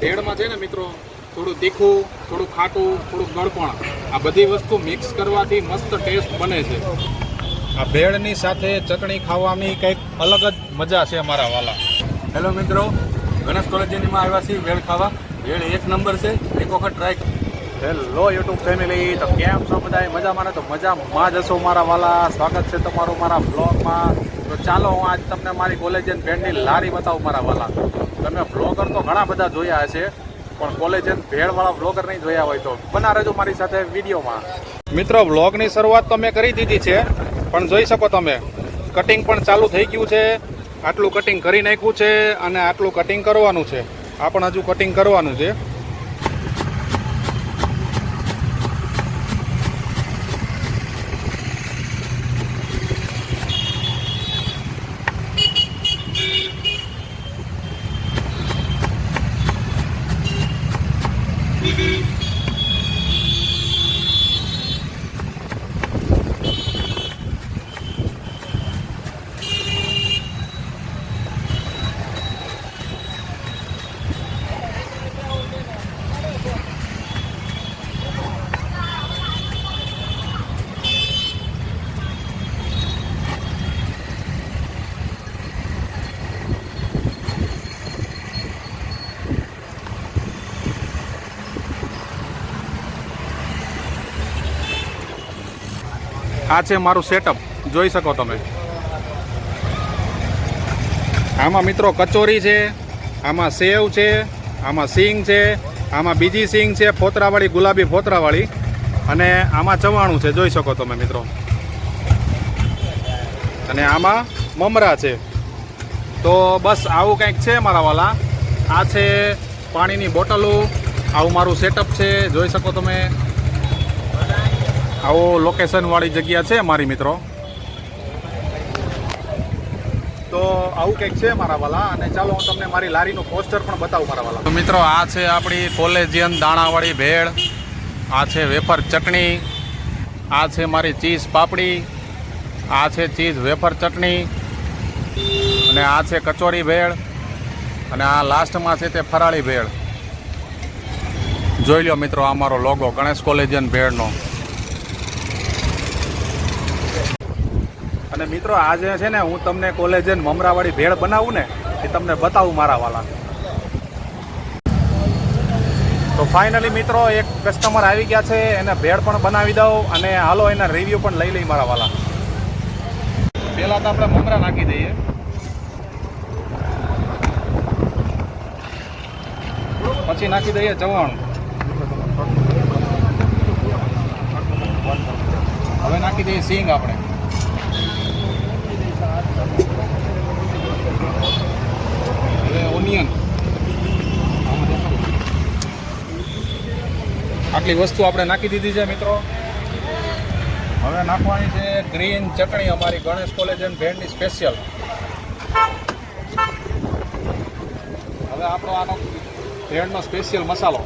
ભેળમાં છે ને મિત્રો થોડું તીખું, થોડું ખાટું, થોડું ગળપણ, આ બધી વસ્તુ મિક્સ કરવાથી મસ્ત ટેસ્ટ બને છે. આ ભેળની સાથે ચટણી ખાવાની કંઈક અલગ જ મજા છે અમારા વાલા. હેલો મિત્રો, ગણેશ કોલેજમાં આવ્યા છીએ ભેળ ખાવા. ભેળ એક નંબર છે, એક વખત ટ્રાય. હેલો યુટ્યુબ ફેમિલી, તો કેમ છો બધા? મજામાં ને? તો મજામાં જ હશો મારા વાલા. સ્વાગત છે તમારું મારા બ્લોગમાં. તો ચાલો હું આજ તમને મારી કોલેજિયન ભેળની લારી બતાવું મારા વાલા. તમે બ્લોગર તો ઘણા બધા જોયા હશે, પણ કોલેજિયન ભેળવાળા બ્લોગર નહીં જોયા હોય તો બના રહેજો મારી સાથે વિડીયોમાં. મિત્રો, બ્લોગની શરૂઆત તો મેં કરી દીધી છે, પણ જોઈ શકો તમે કટિંગ પણ ચાલુ થઈ ગયું છે. આટલું કટિંગ કરી નાખ્યું છે અને આટલું કટિંગ કરવાનું છે. આ પણ હજુ કટિંગ કરવાનું છે. આ છે મારું સેટઅપ, જોઈ શકો તમે. આમાં મિત્રો કચોરી છે, આમાં સેવ છે, આમાં સિંગ છે, આમાં બીજી સિંગ છે ફોતરાવાળી, ગુલાબી ફોતરાવાળી, અને આમાં ચવાણું છે, જોઈ શકો તમે મિત્રો. અને આમાં મમરા છે. તો બસ આવું કંઈક છે મારા વાલા. આ છે પાણીની બોટલો. આવું મારું સેટઅપ છે, જોઈ શકો તમે. આવો લોકેશનવાળી જગ્યા છે મારી મિત્રો. તો આવું કંઈક છે મારા વાલા. અને ચાલો હું તમને મારી લારીનું પોસ્ટર પણ બતાવું મારા વાલા. તો મિત્રો, આ છે આપણી કોલેજિયન દાણાવાળી ભેળ. આ છે વેફર ચટણી. આ છે મારી ચીઝ પાપડી. આ છે ચીઝ વેફર ચટણી. અને આ છે કચોરી ભેળ. અને આ લાસ્ટમાં છે તે ફરાળી ભેળ. જોઈ લો મિત્રો, આ મારો લોગો ગણેશ કોલેજિયન ભેળનો. અને મિત્રો, આજે છે ને હું તમને કોલેજિયન મમરાવાળી ભેળ બનાવું ને એ તમને બતાવું મારા વાલા. તો ફાઇનલી મિત્રો, એક કસ્ટમર આવી ગયા છે, એને ભેળ પણ બનાવી દઉં અને હાલો એના રિવ્યૂ પણ લઈ લઈ મારા વાલા. પહેલાં તો આપણે મમરા નાખી દઈએ. પછી નાખી દઈએ ચવાણું. હવે નાખી દઈએ સિંગ આપણે. હવે ઓનિયન. આટલી વસ્તુ આપણે નાખી દીધી છે મિત્રો. હવે નાખવાની છે ગ્રીન ચટણી, અમારી ગણેશ કોલેજિયન ભેળની સ્પેશિયલ. હવે આપણો આનો ભેળનો સ્પેશિયલ મસાલો.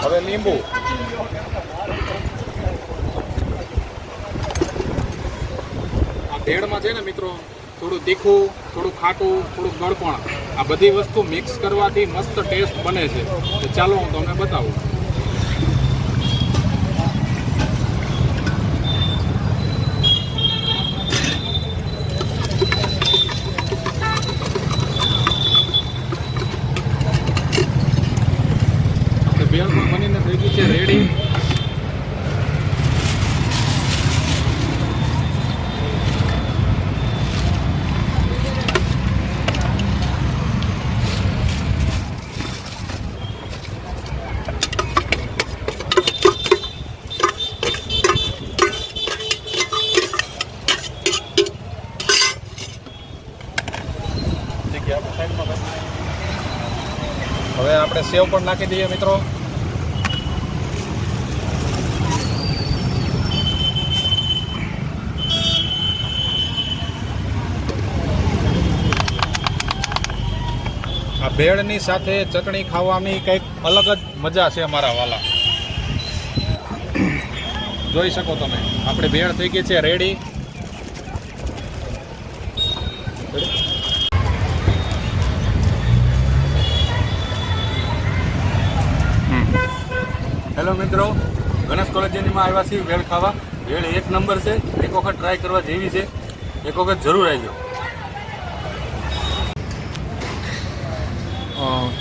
હવે લીંબુ. આ ભેળમાં છે ને મિત્રો થોડું તીખું, થોડું ખાટું, થોડું ગળપણ, આ બધી વસ્તુ મિક્સ કરવાથી મસ્ત ટેસ્ટ બને છે. તો ચાલો હું તમને બતાવું. ભેળ પણ બનીને થઈ ગઈ છે રેડી. હવે આપણે સેવ પણ નાખી દઈએ મિત્રો. આ ભેળની સાથે ચટણી ખાવાની કંઈક અલગ જ મજા છે અમારા વાલા. જોઈ શકો તમે, આપણે ભેળ થઈ ગઈ છે રેડી. હેલો મિત્રો, ગણેશ કોલેજમાં આવ્યા છીએ વેળ ખાવા. વેળ એક નંબર છે, એક વખત ટ્રાય કરવા જેવી છે, એક વખત જરૂર આવજો.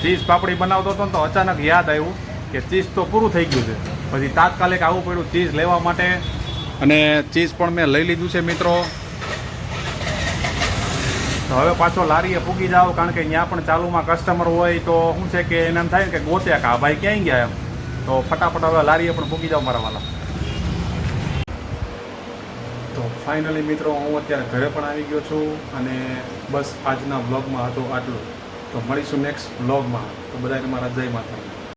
ચીઝ પાપડી બનાવતો હતો ને તો અચાનક યાદ આવ્યું કે ચીઝ તો પૂરું થઈ ગયું છે. પછી તાત્કાલિક આવવું પડ્યું ચીઝ લેવા માટે, અને ચીઝ પણ મેં લઈ લીધું છે મિત્રો. તો હવે પાછો લારીએ પૂગી જાવ, કારણ કે ત્યાં પણ ચાલુમાં કસ્ટમર હોય તો શું છે કે એને એમ થાય ને કે ગોત્યા કે આ ભાઈ ક્યાંય ગયા એમ. તો ફટાફટ હવે લારીએ પણ પૂગી જાવ મારા વાલા. તો ફાઇનલી મિત્રો હું અત્યારે ઘરે પણ આવી ગયો છું, અને બસ આજના બ્લોગમાં હતું આટલું. તો મળીશું નેક્સ્ટ બ્લોગમાં. તો બધાને મારા જય માતા.